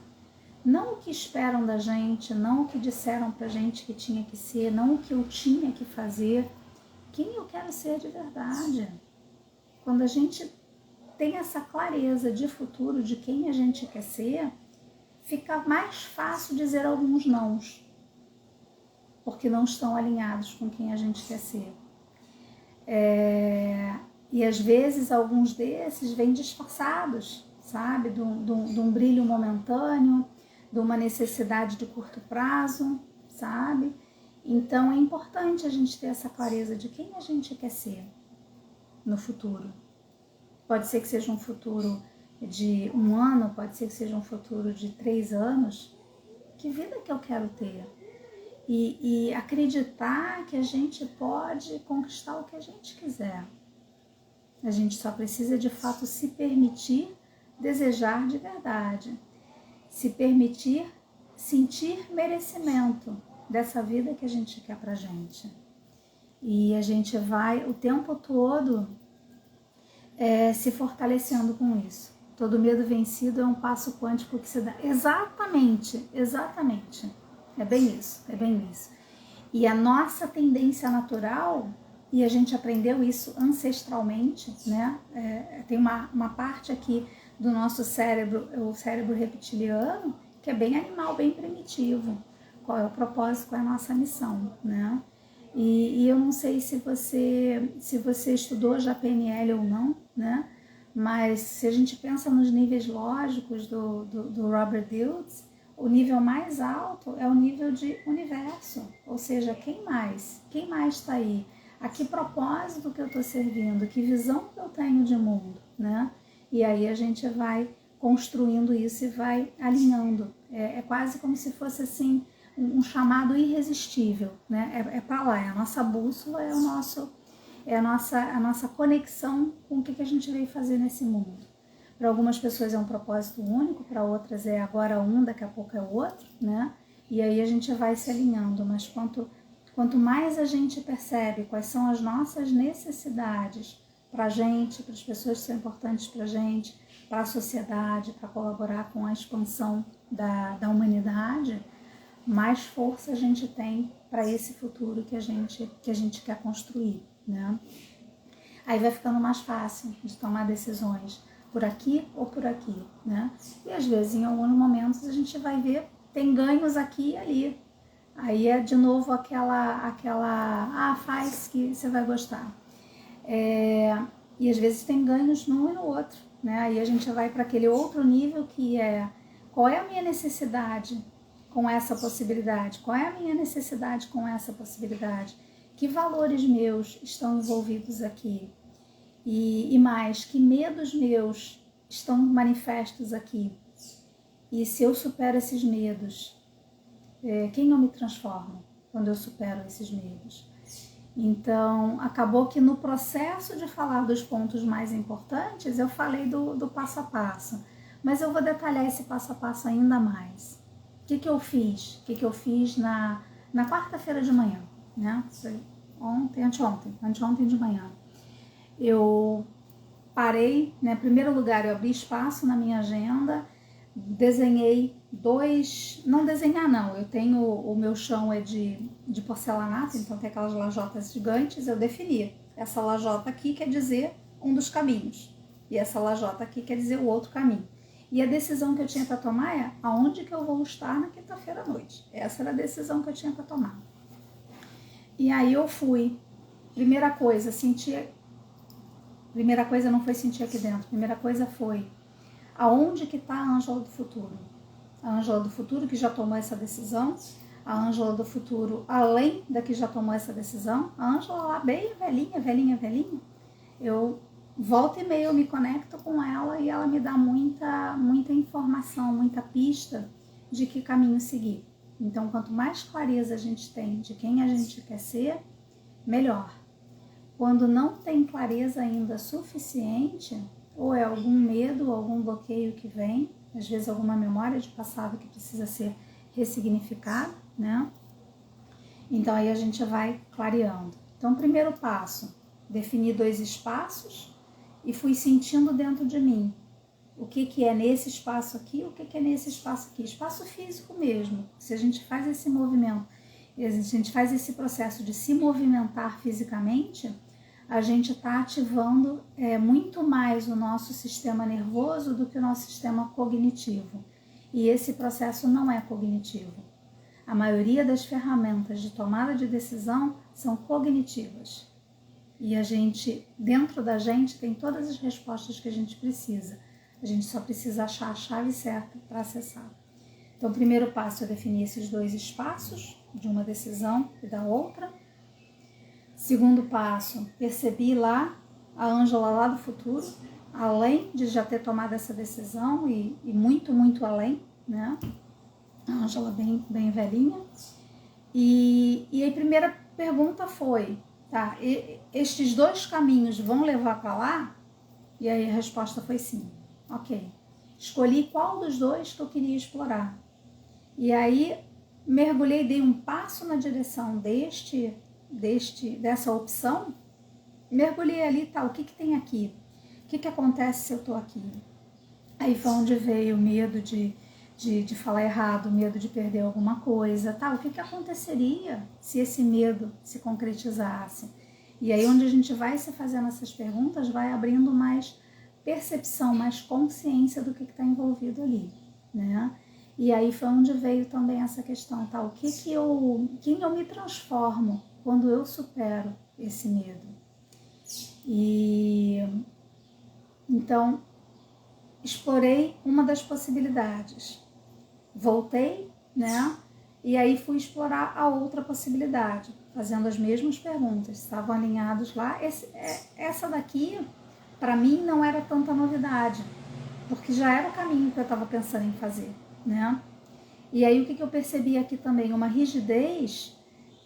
não o que esperam da gente, não o que disseram pra gente que tinha que ser, não o que eu tinha que fazer, quem eu quero ser de verdade. Quando a gente tem essa clareza de futuro, de quem a gente quer ser, fica mais fácil dizer alguns nãos, porque não estão alinhados com quem a gente quer ser. E às vezes alguns desses vêm disfarçados, sabe? De um brilho momentâneo, de uma necessidade de curto prazo, sabe? Então é importante a gente ter essa clareza de quem a gente quer ser no futuro. Pode ser que seja um futuro de 1 ano, pode ser que seja um futuro de 3 anos. Que vida que eu quero ter? E acreditar que a gente pode conquistar o que a gente quiser. A gente só precisa de fato se permitir desejar de verdade. Se permitir sentir merecimento dessa vida que a gente quer pra gente. E a gente vai o tempo todo se fortalecendo com isso. Todo medo vencido é um passo quântico que se dá. Exatamente, exatamente. É bem isso, é bem isso. E a nossa tendência natural, e a gente aprendeu isso ancestralmente, né? Tem uma parte aqui do nosso cérebro, o cérebro reptiliano, que é bem animal, bem primitivo. Qual é o propósito, qual é a nossa missão, né? E eu não sei se você estudou já PNL ou não, né? Mas se a gente pensa nos níveis lógicos do Robert Dilts, o nível mais alto é o nível de universo, ou seja, quem mais? Quem mais está aí? A que propósito que eu estou servindo? Que visão que eu tenho de mundo, né? E aí a gente vai construindo isso e vai alinhando. É quase como se fosse assim um chamado irresistível, né? É para lá, é a nossa bússola, é a nossa conexão com o que a gente veio fazer nesse mundo. Para algumas pessoas é um propósito único, para outras é agora um, daqui a pouco é o outro, né? E aí a gente vai se alinhando, mas quanto mais a gente percebe quais são as nossas necessidades para a gente, para as pessoas que são importantes para a gente, para a sociedade, para colaborar com a expansão da humanidade, mais força a gente tem para esse futuro que a gente quer construir, né? Aí vai ficando mais fácil de tomar decisões por aqui ou por aqui, né? E às vezes em alguns momentos a gente vai ver, tem ganhos aqui e ali. Aí é de novo aquela faz que você vai gostar. E às vezes tem ganhos num e no outro, né? Aí a gente vai para aquele outro nível que é qual é a minha necessidade com essa possibilidade? Qual é a minha necessidade com essa possibilidade? Que valores meus estão envolvidos aqui? E mais, que medos meus estão manifestos aqui? E se eu supero esses medos, quem eu me transformo quando eu supero esses medos? Então, acabou que no processo de falar dos pontos mais importantes, eu falei do passo a passo, mas eu vou detalhar esse passo a passo ainda mais. O que eu fiz? O que eu fiz na quarta-feira de manhã, né? Anteontem de manhã. Eu parei, né? Em primeiro lugar, eu abri espaço na minha agenda, desenhei não desenhar não, eu tenho, o meu chão é de porcelanato, então tem aquelas lajotas gigantes, eu defini, essa lajota aqui quer dizer um dos caminhos, e essa lajota aqui quer dizer o outro caminho. E a decisão que eu tinha para tomar é aonde que eu vou estar na quinta-feira à noite. Essa era a decisão que eu tinha para tomar. E aí eu fui. Primeira coisa não foi sentir aqui dentro. Primeira coisa foi aonde que está a Ângela do futuro. A Ângela do futuro que já tomou essa decisão. A Ângela do futuro além da que já tomou essa decisão. A Ângela lá bem velhinha. Eu volta e meia eu me conecto com ela e ela me dá muita informação, muita pista de que caminho seguir. Então, quanto mais clareza a gente tem de quem a gente quer ser, melhor. Quando não tem clareza ainda suficiente, ou é algum medo, ou algum bloqueio que vem, às vezes alguma memória de passado que precisa ser ressignificada, né? Então aí a gente vai clareando. Então, primeiro passo, defini 2 espaços e fui sentindo dentro de mim o que é nesse espaço aqui, o que é nesse espaço aqui, espaço físico mesmo. Se a gente faz esse movimento, a gente faz esse processo de se movimentar fisicamente, a gente está ativando muito mais o nosso sistema nervoso do que o nosso sistema cognitivo. E esse processo não é cognitivo. A maioria das ferramentas de tomada de decisão são cognitivas. E a gente, dentro da gente, tem todas as respostas que a gente precisa. A gente só precisa achar a chave certa para acessar. Então, o primeiro passo é definir esses 2 espaços, de uma decisão e da outra. Segundo passo, percebi lá a Ângela lá do futuro, além de já ter tomado essa decisão e muito, muito além, né? A Ângela bem velhinha. E a primeira pergunta foi, tá, estes 2 caminhos vão levar para lá? E aí a resposta foi sim. Ok. Escolhi qual dos 2 que eu queria explorar. E aí mergulhei, dei um passo na direção dessa opção, mergulhei ali, tá, o que tem aqui? O que acontece se eu tô aqui? Aí foi onde veio o medo de falar errado, o medo de perder alguma coisa, tá? O que aconteceria se esse medo se concretizasse? E aí onde a gente vai se fazendo essas perguntas, vai abrindo mais percepção, mais consciência do que está envolvido ali, né? E aí foi onde veio também essa questão, tá? Quem eu me transformo quando eu supero esse medo? E então explorei uma das possibilidades, voltei, né? E aí fui explorar a outra possibilidade, fazendo as mesmas perguntas, estavam alinhados lá. Essa daqui, para mim, não era tanta novidade, porque já era o caminho que eu estava pensando em fazer, né? E aí o que eu percebi aqui também? Uma rigidez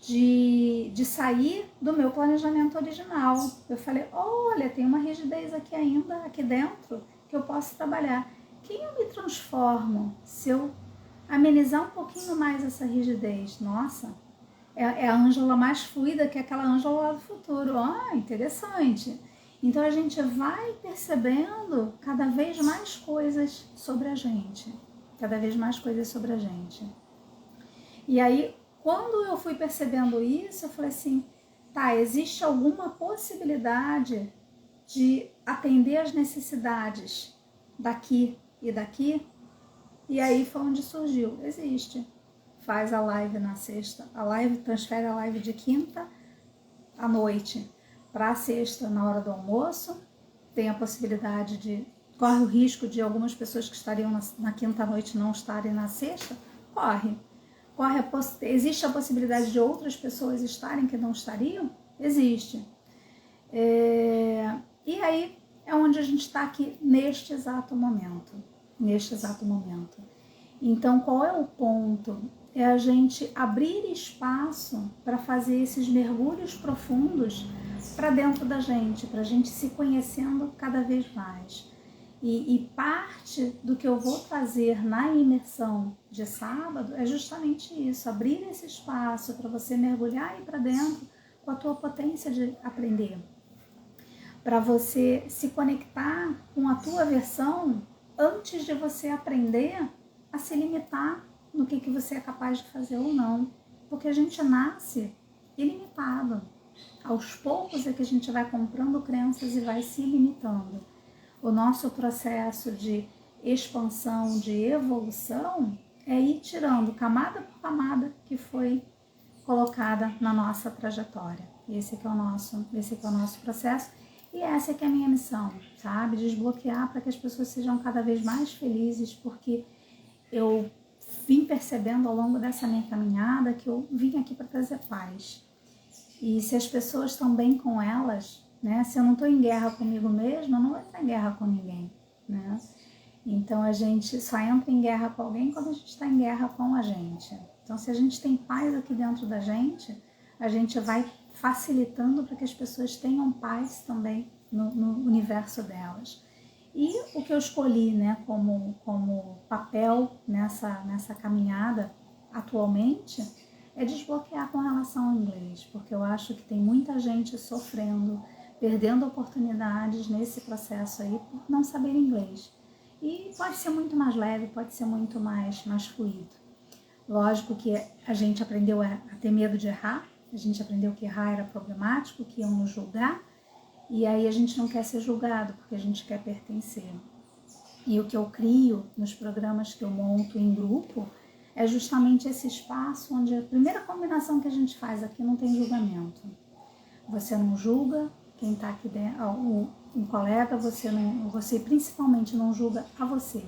de sair do meu planejamento original. Eu falei, olha, tem uma rigidez aqui ainda, aqui dentro, que eu posso trabalhar. Quem eu me transformo se eu amenizar um pouquinho mais essa rigidez? Nossa, é a Ângela mais fluida que aquela Ângela lá do futuro. Interessante. Então a gente vai percebendo cada vez mais coisas sobre a gente. Cada vez mais coisas sobre a gente. E aí, quando eu fui percebendo isso, eu falei assim, tá, existe alguma possibilidade de atender as necessidades daqui e daqui? E aí foi onde surgiu, existe. Faz a live na sexta, transfere a live de quinta à noite para a sexta na hora do almoço, tem a possibilidade corre o risco de algumas pessoas que estariam na quinta à noite não estarem na sexta, existe a possibilidade de outras pessoas estarem que não estariam? Existe. E aí é onde a gente está aqui neste exato momento. Então, qual é o ponto? É a gente abrir espaço para fazer esses mergulhos profundos para dentro da gente, para a gente se conhecendo cada vez mais. E parte do que eu vou trazer na imersão de sábado é justamente isso, abrir esse espaço para você mergulhar aí para dentro com a tua potência de aprender. Para você se conectar com a tua versão antes de você aprender a se limitar no que você é capaz de fazer ou não. Porque a gente nasce ilimitado. Aos poucos é que a gente vai comprando crenças e vai se limitando. O nosso processo de expansão, de evolução, é ir tirando camada por camada que foi colocada na nossa trajetória. Esse é o nosso processo e essa é que é a minha missão, sabe? Desbloquear para que as pessoas sejam cada vez mais felizes, porque eu vim percebendo ao longo dessa minha caminhada que eu vim aqui para trazer paz. E se as pessoas estão bem com elas, né? Se eu não estou em guerra comigo mesma, eu não vou estar em guerra com ninguém, né? Então a gente só entra em guerra com alguém quando a gente está em guerra com a gente. Então se a gente tem paz aqui dentro da gente, a gente vai facilitando para que as pessoas tenham paz também no universo delas. E o que eu escolhi, né, como papel nessa caminhada atualmente é desbloquear com relação ao inglês, porque eu acho que tem muita gente sofrendo, perdendo oportunidades nesse processo aí por não saber inglês. E pode ser muito mais leve, pode ser muito mais fluido. Lógico que a gente aprendeu a ter medo de errar, a gente aprendeu que errar era problemático, que iam nos julgar, e aí a gente não quer ser julgado, porque a gente quer pertencer. E o que eu crio nos programas que eu monto em grupo é justamente esse espaço onde a primeira combinação que a gente faz aqui não tem julgamento. Você não julga quem está aqui dentro, um colega, você principalmente não julga a você.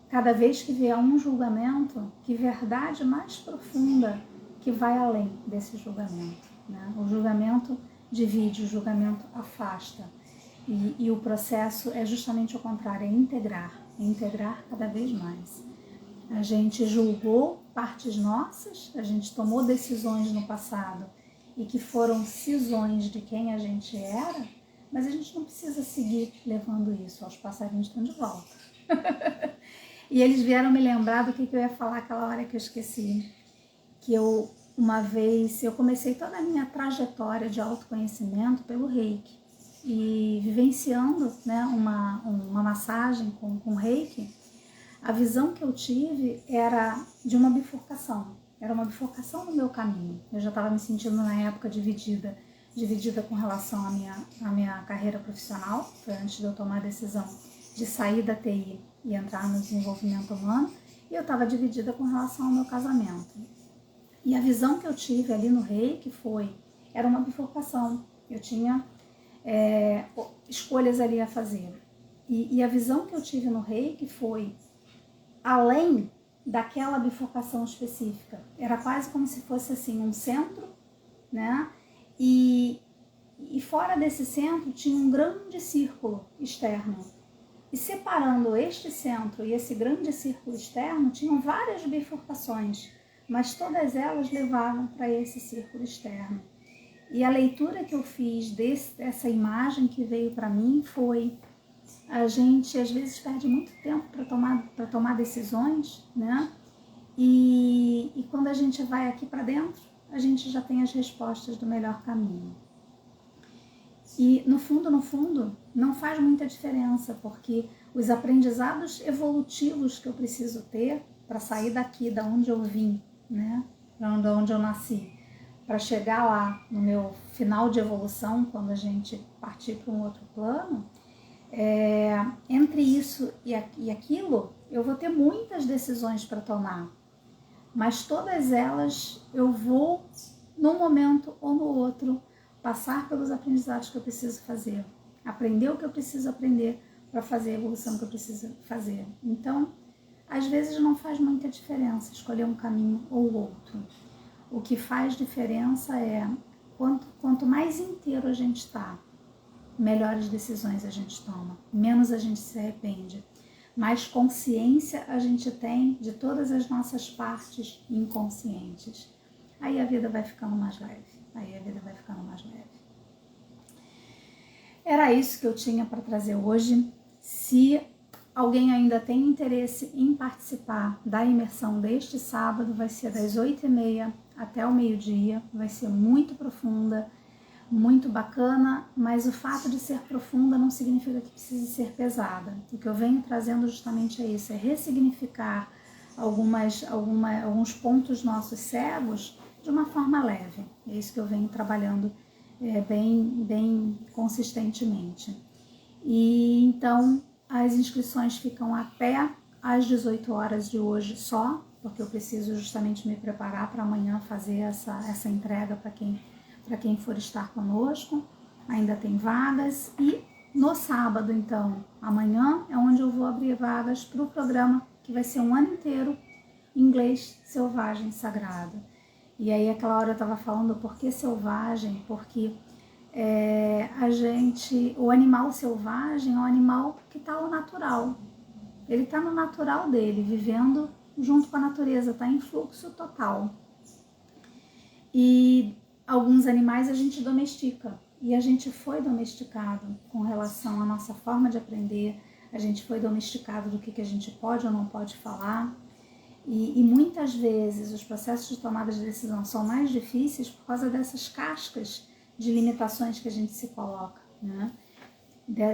Cada vez que vier um julgamento, que verdade mais profunda que vai além desse julgamento, né? O julgamento divide, o julgamento afasta. E o processo é justamente o contrário, é integrar cada vez mais. A gente julgou partes nossas, a gente tomou decisões no passado e que foram cisões de quem a gente era, mas a gente não precisa seguir levando isso, os passarinhos estão de volta. E eles vieram me lembrar do que eu ia falar aquela hora que eu esqueci, que uma vez, eu comecei toda a minha trajetória de autoconhecimento pelo Reiki, e vivenciando, né, uma massagem com Reiki, a visão que eu tive era de uma bifurcação. Era uma bifurcação no meu caminho. Eu já estava me sentindo na época dividida com relação à minha carreira profissional. Foi antes de eu tomar a decisão de sair da TI e entrar no desenvolvimento humano. E eu estava dividida com relação ao meu casamento. E a visão que eu tive ali no Reiki era uma bifurcação. Eu tinha escolhas ali a fazer. E a visão que eu tive no Reiki foi além daquela bifurcação específica. Era quase como se fosse assim um centro, né? E fora desse centro tinha um grande círculo externo. E separando este centro e esse grande círculo externo, tinham várias bifurcações, mas todas elas levavam para esse círculo externo. E a leitura que eu fiz dessa imagem que veio para mim foi: a gente às vezes perde muito tempo para tomar decisões, né? E quando a gente vai aqui para dentro, a gente já tem as respostas do melhor caminho. E no fundo, não faz muita diferença, porque os aprendizados evolutivos que eu preciso ter para sair daqui, da onde eu vim, né? Da onde eu nasci, para chegar lá no meu final de evolução, quando a gente partir para um outro plano, entre isso e aquilo, eu vou ter muitas decisões para tomar, mas todas elas eu vou, num momento ou no outro, passar pelos aprendizados que eu preciso fazer, aprender o que eu preciso aprender para fazer a evolução que eu preciso fazer. Então, às vezes não faz muita diferença escolher um caminho ou outro. O que faz diferença é quanto mais inteiro a gente está, melhores decisões a gente toma, menos a gente se arrepende, mais consciência a gente tem de todas as nossas partes inconscientes. Aí a vida vai ficando mais leve, Era isso que eu tinha para trazer hoje. Se alguém ainda tem interesse em participar da imersão deste sábado, vai ser das 8h30 até o meio-dia, vai ser muito profunda, muito bacana, mas o fato de ser profunda não significa que precise ser pesada. O que eu venho trazendo justamente é isso, é ressignificar alguns pontos nossos cegos de uma forma leve. É isso que eu venho trabalhando bem consistentemente. E então as inscrições ficam até às 18 horas de hoje só, porque eu preciso justamente me preparar para amanhã fazer essa entrega para quem for estar conosco. Ainda tem vagas. E no sábado, então, amanhã é onde eu vou abrir vagas para o programa, que vai ser um ano inteiro, Inglês Selvagem Sagrado. E aí aquela hora eu estava falando por que selvagem, porque o animal selvagem é um animal que está ao natural. Ele está no natural dele, vivendo junto com a natureza, está em fluxo total. E alguns animais a gente domestica. E a gente foi domesticado com relação à nossa forma de aprender, a gente foi domesticado do que a gente pode ou não pode falar. E muitas vezes os processos de tomada de decisão são mais difíceis por causa dessas cascas de limitações que a gente se coloca, né?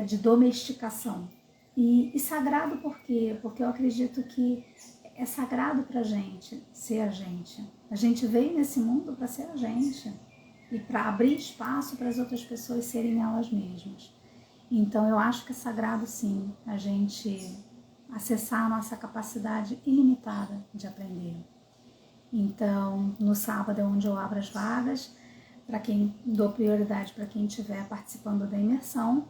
De domesticação. E sagrado por quê? Porque eu acredito que é sagrado pra gente ser a gente. A gente veio nesse mundo para ser a gente e para abrir espaço para as outras pessoas serem elas mesmas. Então eu acho que é sagrado sim a gente acessar a nossa capacidade ilimitada de aprender. Então no sábado é onde eu abro as vagas, para quem dou prioridade para quem estiver participando da imersão,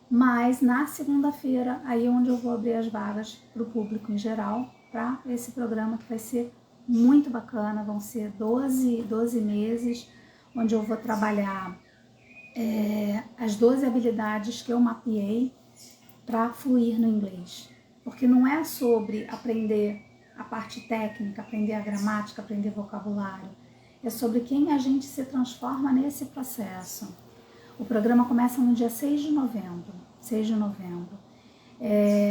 mas na segunda-feira aí é onde eu vou abrir as vagas para o público em geral, para esse programa que vai ser muito bacana. Vão ser 12 meses, onde eu vou trabalhar as 12 habilidades que eu mapeei para fluir no inglês. Porque não é sobre aprender a parte técnica, aprender a gramática, aprender vocabulário. É sobre quem a gente se transforma nesse processo. O programa começa no dia 6 de novembro.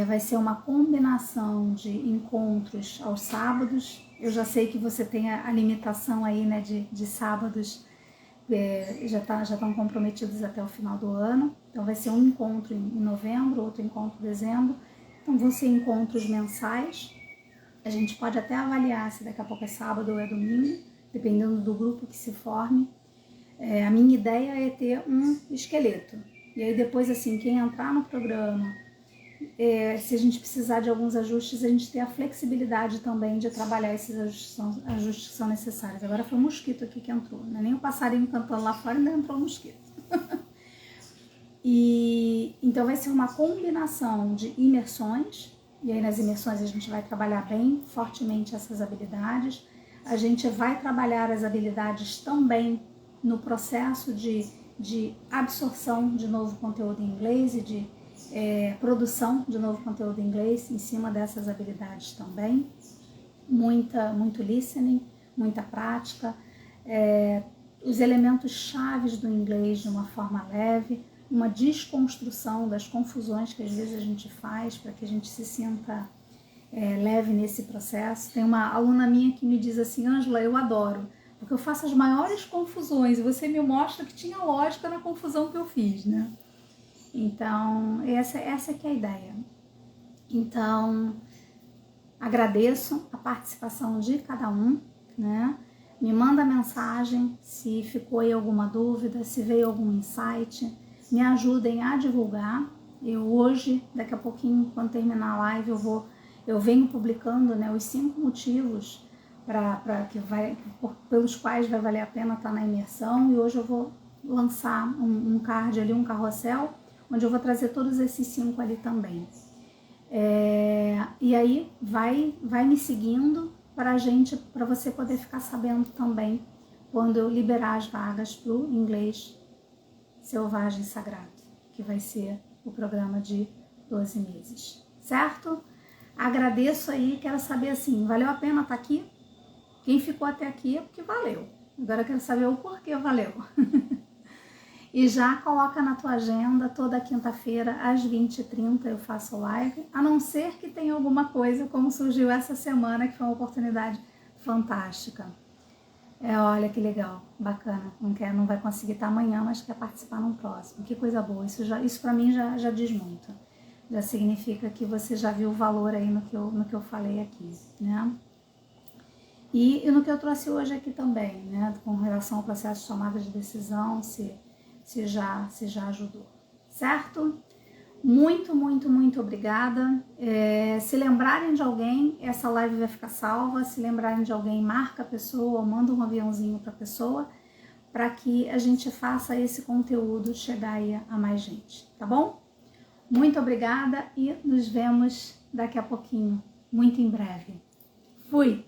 Vai ser uma combinação de encontros aos sábados. Eu já sei que você tem a limitação aí, né, de sábados, já estão comprometidos até o final do ano. Então vai ser um encontro em novembro, outro encontro em dezembro. Então vão ser encontros mensais. A gente pode até avaliar se daqui a pouco é sábado ou é domingo, dependendo do grupo que se forme. A minha ideia é ter um esqueleto. E aí depois, assim, quem entrar no programa, se a gente precisar de alguns ajustes, a gente tem a flexibilidade também de trabalhar esses ajustes que são necessários. Agora foi um mosquito aqui que entrou, não é nem o passarinho cantando lá fora, ainda entrou um mosquito. E então vai ser uma combinação de imersões, e aí nas imersões a gente vai trabalhar bem fortemente essas habilidades. A gente vai trabalhar as habilidades também no processo de absorção de novo conteúdo em inglês e de produção de novo conteúdo em inglês em cima dessas habilidades também. Muito listening, muita prática, os elementos chaves do inglês de uma forma leve, uma desconstrução das confusões que às vezes a gente faz para que a gente se sinta leve nesse processo. Tem uma aluna minha que me diz assim: Ângela, eu adoro, porque eu faço as maiores confusões e você me mostra que tinha lógica na confusão que eu fiz, né? Então, essa que é a ideia. Então, agradeço a participação de cada um, né? Me manda mensagem se ficou aí alguma dúvida, se veio algum insight, me ajudem a divulgar. Eu hoje, daqui a pouquinho, quando terminar a live, eu venho publicando, né, os 5 motivos pelos quais vai valer a pena estar na imersão, e hoje eu vou lançar um card ali, um carrossel, onde eu vou trazer todos esses 5 ali também. E aí vai me seguindo para você poder ficar sabendo também quando eu liberar as vagas para o inglês selvagem sagrado, que vai ser o programa de 12 meses, certo? Agradeço aí, quero saber assim, valeu a pena estar aqui? Quem ficou até aqui é porque valeu. Agora eu quero saber o porquê valeu. E já coloca na tua agenda, toda quinta-feira às 20h30 eu faço live, a não ser que tenha alguma coisa como surgiu essa semana, que foi uma oportunidade fantástica. Olha que legal, bacana, não vai conseguir estar amanhã, mas quer participar no próximo. Que coisa boa, isso para mim já diz muito. Já significa que você já viu o valor aí no que eu falei aqui, né? E no que eu trouxe hoje aqui também, né? Com relação ao processo de tomada de decisão, se já ajudou, certo? Muito obrigada. Se lembrarem de alguém, essa live vai ficar salva. Se lembrarem de alguém, marca a pessoa, manda um aviãozinho para a pessoa, para que a gente faça esse conteúdo chegar aí a mais gente, tá bom? Muito obrigada e nos vemos daqui a pouquinho, muito em breve. Fui!